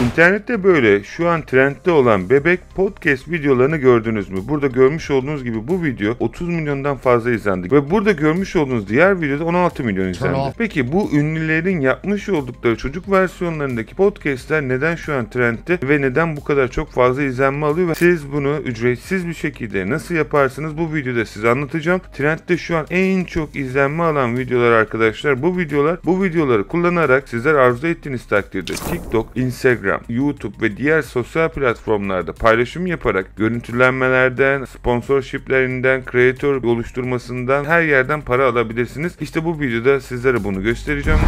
İnternette böyle şu an trendde olan bebek podcast videolarını gördünüz mü? Burada görmüş olduğunuz gibi bu video 30 milyondan fazla izlendi. Ve burada görmüş olduğunuz diğer videoda 16 milyon izlendi. Peki bu ünlülerin yapmış oldukları çocuk versiyonlarındaki podcastler neden şu an trendde ve neden bu kadar çok fazla izlenme alıyor ve siz bunu ücretsiz bir şekilde nasıl yaparsınız bu videoda size anlatacağım. Trendde şu an en çok izlenme alan videolar arkadaşlar bu videolar. Bu videoları kullanarak sizler arzu ettiğiniz takdirde TikTok, Instagram, YouTube ve diğer sosyal platformlarda paylaşım yaparak görüntülenmelerden, sponsorshiplerinden, kreatör oluşturmasından her yerden para alabilirsiniz. İşte bu videoda sizlere bunu göstereceğim.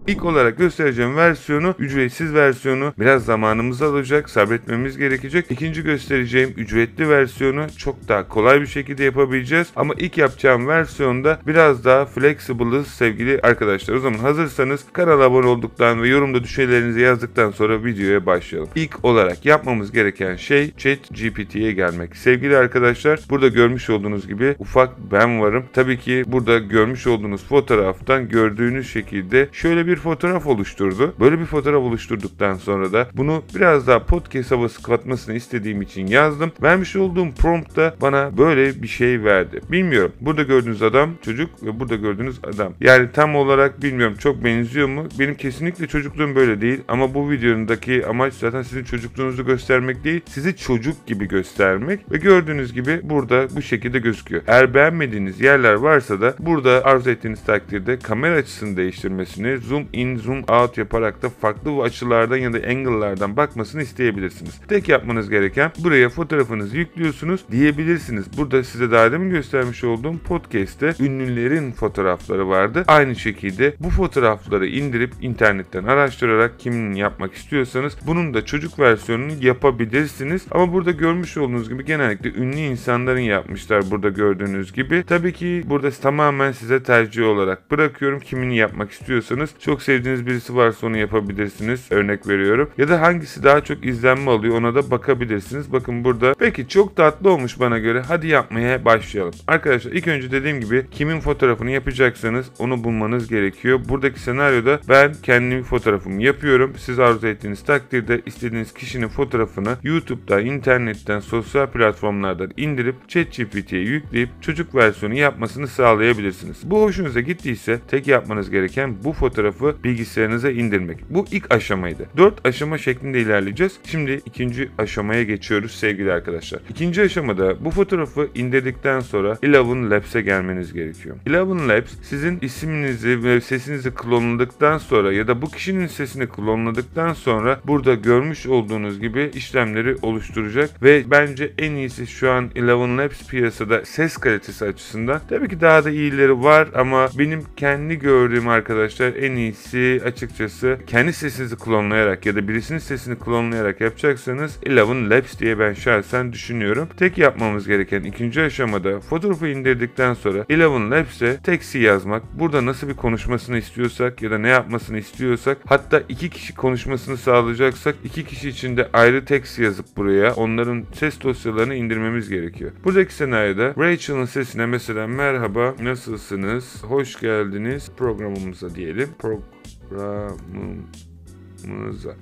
İlk olarak göstereceğim versiyonu, ücretsiz versiyonu. Biraz zamanımızı alacak, sabretmemiz gerekecek. İkinci göstereceğim ücretli versiyonu çok daha kolay bir şekilde yapabileceğiz. Ama ilk yapacağım versiyonda biraz daha flexible'ız sevgili arkadaşlar. O zaman hazırsanız kanala abone olduktan ve yorumda düşüncelerinizi yazdıktan sonra videoya başlayalım. İlk olarak yapmamız gereken şey ChatGPT'ye gelmek. Sevgili arkadaşlar, burada görmüş olduğunuz gibi ufak ben varım. Tabii ki burada görmüş olduğunuz fotoğraftan gördüğünüz şekilde şöyle bir fotoğraf oluşturdu. Böyle bir fotoğraf oluşturduktan sonra da bunu biraz daha podcast havası katmasını istediğim için yazdım. Vermiş olduğum promptta bana böyle bir şey verdi. Bilmiyorum. Burada gördüğünüz adam çocuk ve burada gördüğünüz adam. Yani tam olarak bilmiyorum çok benziyor mu? Benim kesinlikle çocukluğum böyle değil ama bu videodaki amaç zaten sizin çocukluğunuzu göstermek değil, sizi çocuk gibi göstermek ve gördüğünüz gibi burada bu şekilde gözüküyor. Eğer beğenmediğiniz yerler varsa da burada arzu ettiğiniz takdirde kamera açısını değiştirmesini, zoom in, zoom out yaparak da farklı açılardan ya da angle'lardan bakmasını isteyebilirsiniz. Tek yapmanız gereken buraya fotoğrafınızı yüklüyorsunuz diyebilirsiniz. Burada size daha demin göstermiş olduğum podcast'te ünlülerin fotoğrafları vardı. Aynı şekilde bu fotoğrafları indirip internetten araştırarak kimin yapmak istiyorsanız bunun da çocuk versiyonunu yapabilirsiniz. Ama burada görmüş olduğunuz gibi genellikle ünlü insanların yapmışlar burada gördüğünüz gibi. Tabii ki burada tamamen size tercih olarak bırakıyorum. Kimini yapmak istiyorsanız çok sevdiğiniz birisi varsa onu yapabilirsiniz. Örnek veriyorum. Ya da hangisi daha çok izlenme alıyor ona da bakabilirsiniz. Bakın burada. Peki çok tatlı olmuş bana göre. Hadi yapmaya başlayalım. Arkadaşlar ilk önce dediğim gibi kimin fotoğrafını yapacaksanız onu bulmanız gerekiyor. Buradaki senaryoda ben kendi fotoğrafımı yapıyorum. Siz arzu ettiğiniz takdirde istediğiniz kişinin fotoğrafını YouTube'da, internetten, sosyal platformlardan indirip ChatGPT'ye yükleyip çocuk versiyonu yapmasını sağlayabilirsiniz. Bu hoşunuza gittiyse tek yapmanız gereken bu fotoğrafı bilgisayarınıza indirmek. Bu ilk aşamaydı. 4 aşama şeklinde ilerleyeceğiz. Şimdi ikinci aşamaya geçiyoruz sevgili arkadaşlar. İkinci aşamada bu fotoğrafı indirdikten sonra Eleven Labs'e gelmeniz gerekiyor. Eleven Labs sizin isminizi ve sesinizi klonladıktan sonra ya da bu kişinin sesini klonladıktan sonra burada görmüş olduğunuz gibi işlemleri oluşturacak ve bence en iyisi şu an Eleven Labs piyasada ses kalitesi açısından. Tabii ki daha da iyileri var ama benim kendi gördüğüm arkadaşlar en iyisi açıkçası kendi sesinizi klonlayarak ya da birisinin sesini klonlayarak yapacaksanız Eleven Labs diye ben şahsen düşünüyorum. Tek yapmamız gereken ikinci aşamada fotoğrafı indirdikten sonra Eleven Labs'e text'i yazmak. Burada nasıl bir konuşmasını istiyorsak ya da ne yapmasını istiyorsak hatta iki kişi konuşmasını sağlayacaksak iki kişi için de ayrı text yazıp buraya onların ses dosyalarını indirmemiz gerekiyor. Buradaki senaryoda Rachel'ın sesine mesela merhaba, nasılsınız, hoş geldiniz programımıza diyelim.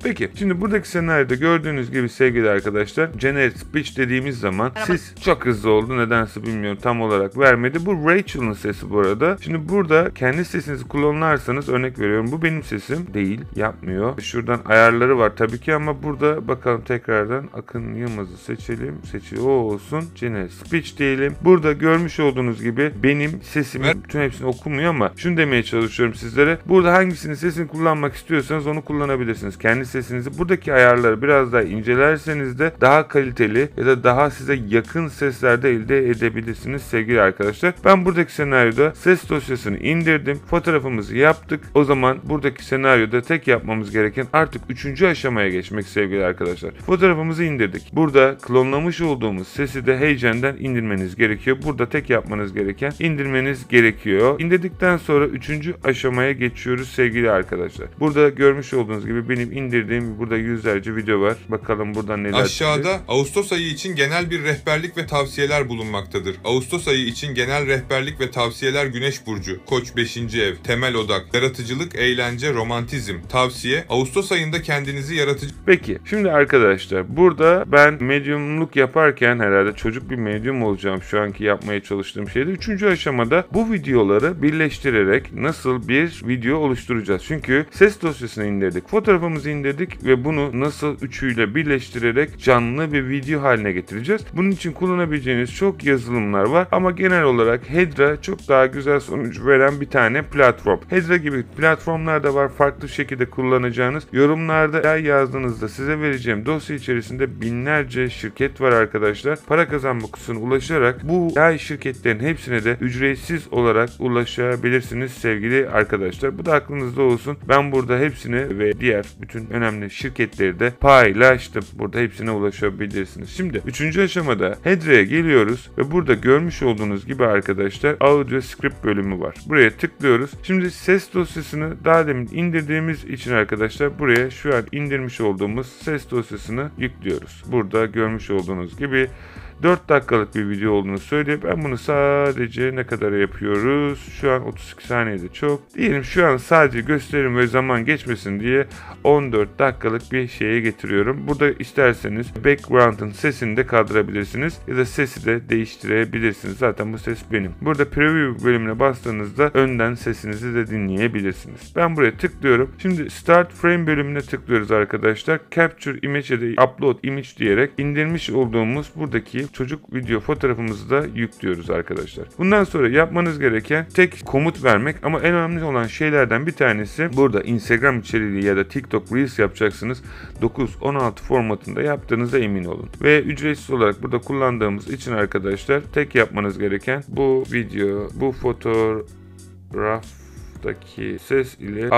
Peki şimdi buradaki senaryoda gördüğünüz gibi sevgili arkadaşlar generic speech dediğimiz zaman siz çok hızlı oldu nedense bilmiyorum tam olarak vermedi. Bu Rachel'ın sesi bu arada. Şimdi burada kendi sesinizi klonlarsanız örnek veriyorum bu benim sesim değil yapmıyor. Şuradan ayarları var tabii ki ama burada bakalım tekrardan Akın Yılmaz'ı seçelim. O olsun. Generic speech diyelim. Burada görmüş olduğunuz gibi benim sesimi bütün hepsini okumuyor ama şunu demeye çalışıyorum sizlere. Burada hangisinin sesini kullanmak istiyorsanız onu kullanabilirsiniz. Kendi sesinizi buradaki ayarları biraz daha incelerseniz de daha kaliteli ya da daha size yakın seslerde elde edebilirsiniz sevgili arkadaşlar. Ben buradaki senaryoda ses dosyasını indirdim. Fotoğrafımızı yaptık. O zaman buradaki senaryoda tek yapmamız gereken artık 3. aşamaya geçmek sevgili arkadaşlar. Fotoğrafımızı indirdik. Burada klonlamış olduğumuz sesi de Heyecan'dan indirmeniz gerekiyor. Burada tek yapmanız gereken indirmeniz gerekiyor. İndirdikten sonra 3. aşamaya geçiyoruz sevgili arkadaşlar. Burada görmüş olduğunuz gibi gibi benim indirdiğim burada yüzlerce video var. Bakalım buradan neler Aşağıda çıkacak. Ağustos ayı için genel bir rehberlik ve tavsiyeler bulunmaktadır. Ağustos ayı için genel rehberlik ve tavsiyeler Güneş burcu, Koç 5. ev, temel odak, yaratıcılık, eğlence, romantizm. Tavsiye: Ağustos ayında kendinizi yaratıcı... Peki şimdi arkadaşlar burada ben medyumluk yaparken herhalde çocuk bir medyum olacağım şu anki yapmaya çalıştığım şeyde. 3. aşamada bu videoları birleştirerek nasıl bir video oluşturacağız. Çünkü ses dosyasını indirdik, fotoğrafımızı indirdik ve bunu nasıl üçüyle birleştirerek canlı bir video haline getireceğiz. Bunun için kullanabileceğiniz çok yazılımlar var ama genel olarak Hedra çok daha güzel sonuç veren bir tane platform. Hedra gibi platformlar da var farklı şekilde kullanacağınız. Yorumlarda yazdığınızda size vereceğim dosya içerisinde binlerce şirket var arkadaşlar. Para kazanma kutusuna ulaşarak bu AI şirketlerin hepsine de ücretsiz olarak ulaşabilirsiniz sevgili arkadaşlar. Bu da aklınızda olsun. Ben burada hepsini ve diğer bütün önemli şirketleri de paylaştım. Burada hepsine ulaşabilirsiniz. Şimdi 3. aşamada Hedra'ya geliyoruz ve burada görmüş olduğunuz gibi arkadaşlar audio script bölümü var. Buraya tıklıyoruz. Şimdi ses dosyasını daha demin indirdiğimiz için arkadaşlar buraya şu an indirmiş olduğumuz ses dosyasını yüklüyoruz. Burada görmüş olduğunuz gibi 4 dakikalık bir video olduğunu söyleyip ben bunu sadece ne kadar yapıyoruz? Şu an 32 saniyede çok. Diyelim şu an sadece gösterim ve zaman geçmesin diye 14 dakikalık bir şeye getiriyorum. Burada isterseniz background'ın sesini de kaldırabilirsiniz ya da sesi de değiştirebilirsiniz. Zaten bu ses benim. Burada preview bölümüne bastığınızda önden sesinizi de dinleyebilirsiniz. Ben buraya tıklıyorum. Şimdi start frame bölümüne tıklıyoruz arkadaşlar. Capture image ya da upload image diyerek indirmiş olduğumuz buradaki çocuk video fotoğrafımızı da yüklüyoruz arkadaşlar. Bundan sonra yapmanız gereken tek komut vermek ama en önemli olan şeylerden bir tanesi burada Instagram içeriği ya da TikTok Reels yapacaksınız. 9-16 formatında yaptığınıza emin olun. Ve ücretsiz olarak burada kullandığımız için arkadaşlar tek yapmanız gereken bu video, bu fotoğraf ses ile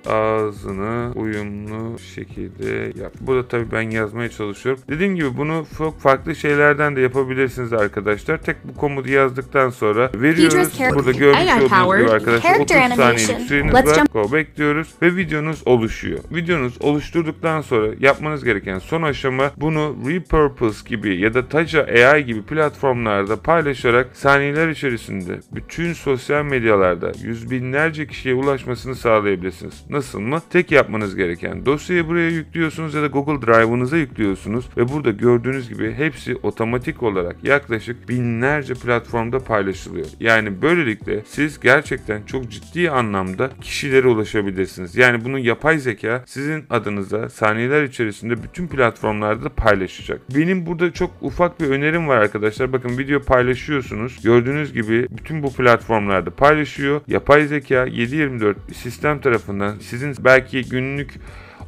ağzını uyumlu şekilde yap. Burada tabii ben yazmaya çalışıyorum. Dediğim gibi bunu çok farklı şeylerden de yapabilirsiniz arkadaşlar. Tek bu komutu yazdıktan sonra veriyoruz. Burada görmüş olduğunuz gibi arkadaşlar 30 saniyelik süreniz var. Go bekliyoruz ve videonuz oluşuyor. Videonuz oluşturduktan sonra yapmanız gereken son aşama bunu Repurpose gibi ya da Taja AI gibi platformlarda paylaşarak saniyeler içerisinde bütün sosyal medyalarda yüz binlerce kişiye ulaşmasını sağlayabilirsiniz. Nasıl mı? Tek yapmanız gereken dosyayı buraya yüklüyorsunuz ya da Google Drive'ınıza yüklüyorsunuz ve burada gördüğünüz gibi hepsi otomatik olarak yaklaşık binlerce platformda paylaşılıyor. Yani böylelikle siz gerçekten çok ciddi anlamda kişilere ulaşabilirsiniz. Yani bunu yapay zeka sizin adınıza saniyeler içerisinde bütün platformlarda paylaşacak. Benim burada çok ufak bir önerim var arkadaşlar. Bakın video paylaşıyorsunuz. Gördüğünüz gibi bütün bu platformlarda paylaşıyor. Yapay zeka 7/24 sistem tarafından sizin belki günlük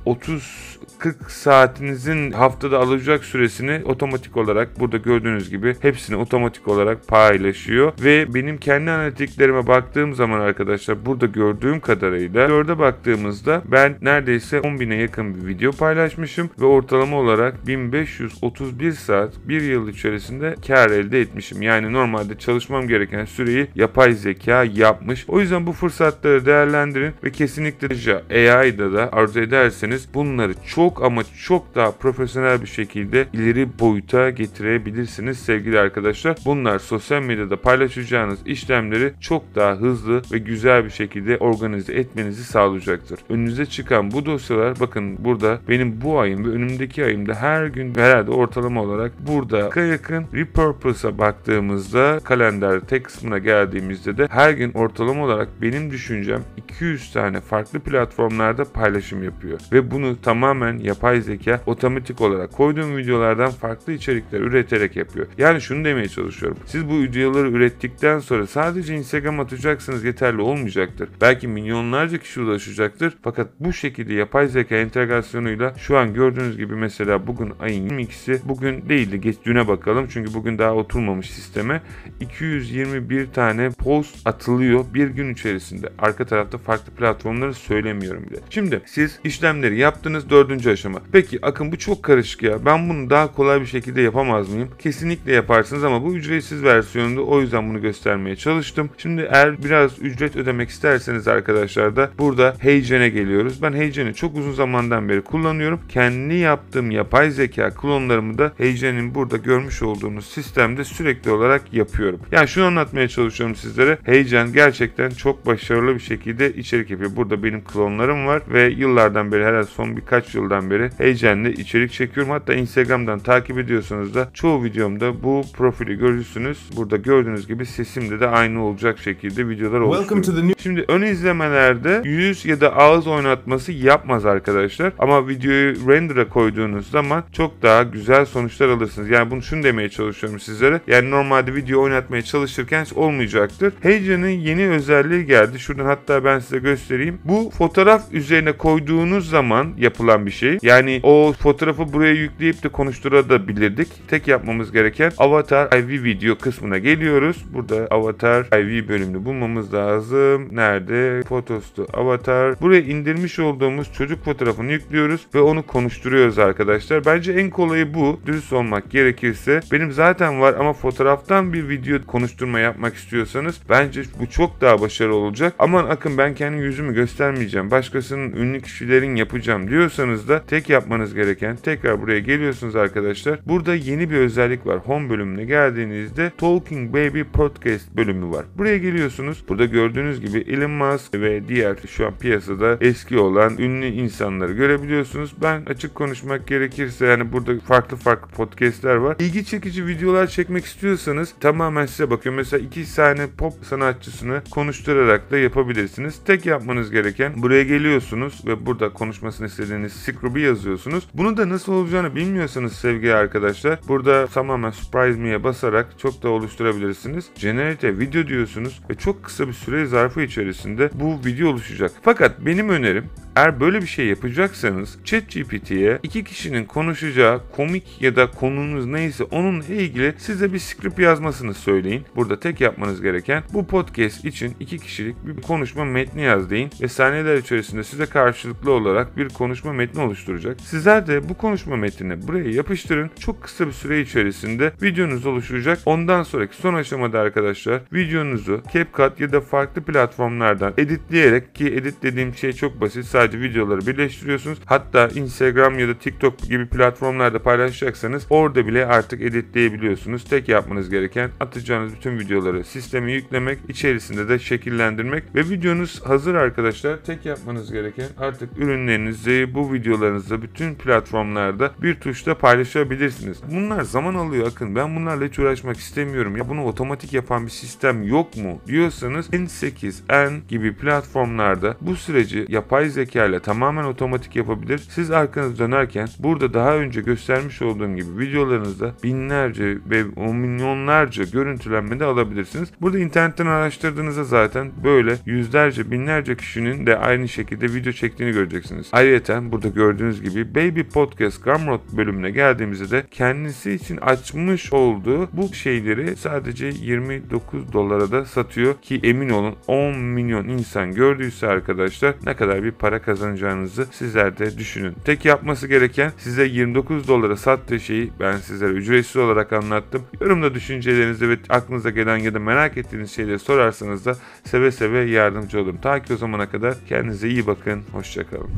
30-40 saatinizin haftada alacak süresini otomatik olarak burada gördüğünüz gibi hepsini otomatik olarak paylaşıyor ve benim kendi analitiklerime baktığım zaman arkadaşlar burada gördüğüm kadarıyla 4'e baktığımızda ben neredeyse 10.000'e yakın bir video paylaşmışım ve ortalama olarak 1531 saat bir yıl içerisinde kar elde etmişim. Yani normalde çalışmam gereken süreyi yapay zeka yapmış. O yüzden bu fırsatları değerlendirin ve kesinlikle AI'da da arzu ederseniz bunları çok ama çok daha profesyonel bir şekilde ileri boyuta getirebilirsiniz sevgili arkadaşlar. Bunlar sosyal medyada paylaşacağınız işlemleri çok daha hızlı ve güzel bir şekilde organize etmenizi sağlayacaktır. Önünüze çıkan bu dosyalar bakın burada benim bu ayım ve önümdeki ayımda her gün herhalde ortalama olarak burada yakın Repurpose'a baktığımızda kalender tek kısmına geldiğimizde de her gün ortalama olarak benim düşüncem 200 tane farklı platformlarda paylaşım yapıyor. Ve bunu tamamen yapay zeka otomatik olarak koyduğum videolardan farklı içerikler üreterek yapıyor. Yani şunu demeye çalışıyorum. Siz bu videoları ürettikten sonra sadece Instagram atacaksınız yeterli olmayacaktır. Belki milyonlarca kişi ulaşacaktır. Fakat bu şekilde yapay zeka entegrasyonuyla şu an gördüğünüz gibi mesela bugün ayın 22'si bugün değildi. Düne bakalım çünkü bugün daha oturmamış sisteme. 221 tane post atılıyor bir gün içerisinde. Arka tarafta farklı platformları söylemiyorum bile. Şimdi siz işlemleri işlemleri yaptınız, 4. aşama. Peki Akın bu çok karışık ya. Ben bunu daha kolay bir şekilde yapamaz mıyım? Kesinlikle yaparsınız ama bu ücretsiz versiyonunda, o yüzden bunu göstermeye çalıştım. Şimdi eğer biraz ücret ödemek isterseniz arkadaşlar da burada HeyGen'e geliyoruz. Ben HeyGen'i çok uzun zamandan beri kullanıyorum. Kendi yaptığım yapay zeka klonlarımı da HeyGen'in burada görmüş olduğunuz sistemde sürekli olarak yapıyorum. Yani şunu anlatmaya çalışıyorum sizlere. HeyGen gerçekten çok başarılı bir şekilde içerik yapıyor. Burada benim klonlarım var ve yıllardan beri, herhalde son birkaç yıldan beri HeyGen'le içerik çekiyorum. Hatta Instagram'dan takip ediyorsanız da çoğu videomda bu profili görürsünüz. Burada gördüğünüz gibi sesimde de aynı olacak şekilde videolar oluşturuyorum. Şimdi ön izlemelerde yüz ya da ağız oynatması yapmaz arkadaşlar. Ama videoyu render'a koyduğunuz zaman çok daha güzel sonuçlar alırsınız. Yani bunu şunu demeye çalışıyorum sizlere. Yani normalde video oynatmaya çalışırken olmayacaktır. HeyGen'in yeni özelliği geldi. Şuradan hatta ben size göstereyim. Bu fotoğraf üzerine koyduğunuz zaman yapılan bir şey. Yani o fotoğrafı buraya yükleyip de konuşturabilirdik. Tek yapmamız gereken Avatar IV video kısmına geliyoruz. Burada Avatar IV bölümünü bulmamız lazım. Nerede? Photos Avatar. Buraya indirmiş olduğumuz çocuk fotoğrafını yüklüyoruz ve onu konuşturuyoruz arkadaşlar. Bence en kolayı bu. Dürüst olmak gerekirse. Benim zaten var ama fotoğraftan bir video konuşturma yapmak istiyorsanız bence bu çok daha başarılı olacak. Aman Akın ben kendi yüzümü göstermeyeceğim. Başkasının, ünlü kişilerin yapacağım diyorsanız da tek yapmanız gereken, tekrar buraya geliyorsunuz arkadaşlar. Burada yeni bir özellik var. Home bölümüne geldiğinizde Talking Baby Podcast bölümü var. Buraya geliyorsunuz. Burada gördüğünüz gibi Elon Musk ve diğer şu an piyasada eski olan ünlü insanları görebiliyorsunuz. Ben açık konuşmak gerekirse yani burada farklı podcastler var. İlgi çekici videolar çekmek istiyorsanız tamamen size bakıyor. Mesela 2 tane pop sanatçısını konuşturarak da yapabilirsiniz. Tek yapmanız gereken buraya geliyorsunuz ve burada konuşmasını istediğiniz script'ı yazıyorsunuz. Bunu da nasıl olacağını bilmiyorsanız sevgili arkadaşlar, burada tamamen Surprise Me'ye basarak çok da oluşturabilirsiniz. Generate video diyorsunuz ve çok kısa bir süre zarfı içerisinde bu video oluşacak. Fakat benim önerim, eğer böyle bir şey yapacaksanız ChatGPT'ye 2 kişinin konuşacağı komik ya da konunuz neyse onunla ilgili size bir script yazmasını söyleyin. Burada tek yapmanız gereken bu podcast için 2 kişilik bir konuşma metni yaz deyin ve saniyeler içerisinde size karşılıklı olarak bir konuşma metni oluşturacak. Sizler de bu konuşma metnini buraya yapıştırın. Çok kısa bir süre içerisinde videonuz oluşacak. Ondan sonraki son aşamada arkadaşlar videonuzu CapCut ya da farklı platformlardan editleyerek, ki edit dediğim şey çok basit. Sadece videoları birleştiriyorsunuz. Hatta Instagram ya da TikTok gibi platformlarda paylaşacaksanız orada bile artık editleyebiliyorsunuz. Tek yapmanız gereken atacağınız bütün videoları sisteme yüklemek, içerisinde de şekillendirmek ve videonuz hazır arkadaşlar. Tek yapmanız gereken artık ürünlerinizi, bu videolarınızı bütün platformlarda bir tuşla paylaşabilirsiniz. Bunlar zaman alıyor Akın. Ben bunlarla hiç uğraşmak istemiyorum. Ya bunu otomatik yapan bir sistem yok mu diyorsanız N8, N gibi platformlarda bu süreci yapay zeka ile tamamen otomatik yapabilir. Siz arkanız dönerken burada daha önce göstermiş olduğum gibi videolarınızda binlerce ve milyonlarca görüntülenme de alabilirsiniz. Burada internetten araştırdığınızda zaten böyle yüzlerce, binlerce kişinin de aynı şekilde video çektiğini göreceksiniz. Ayrıca burada gördüğünüz gibi Baby Podcast Gumroad bölümüne geldiğimizde de kendisi için açmış olduğu bu şeyleri sadece 29 dolara da satıyor ki emin olun 10 milyon insan gördüyse arkadaşlar ne kadar bir para kazanacağınızı sizler de düşünün. Tek yapması gereken, size 29 dolara sattığı şeyi ben sizlere ücretsiz olarak anlattım. Yorumda düşüncelerinizi ve aklınıza gelen ya da merak ettiğiniz şeyleri sorarsanız da seve seve yardımcı olurum. Ta ki o zamana kadar kendinize iyi bakın. Hoşça kalın.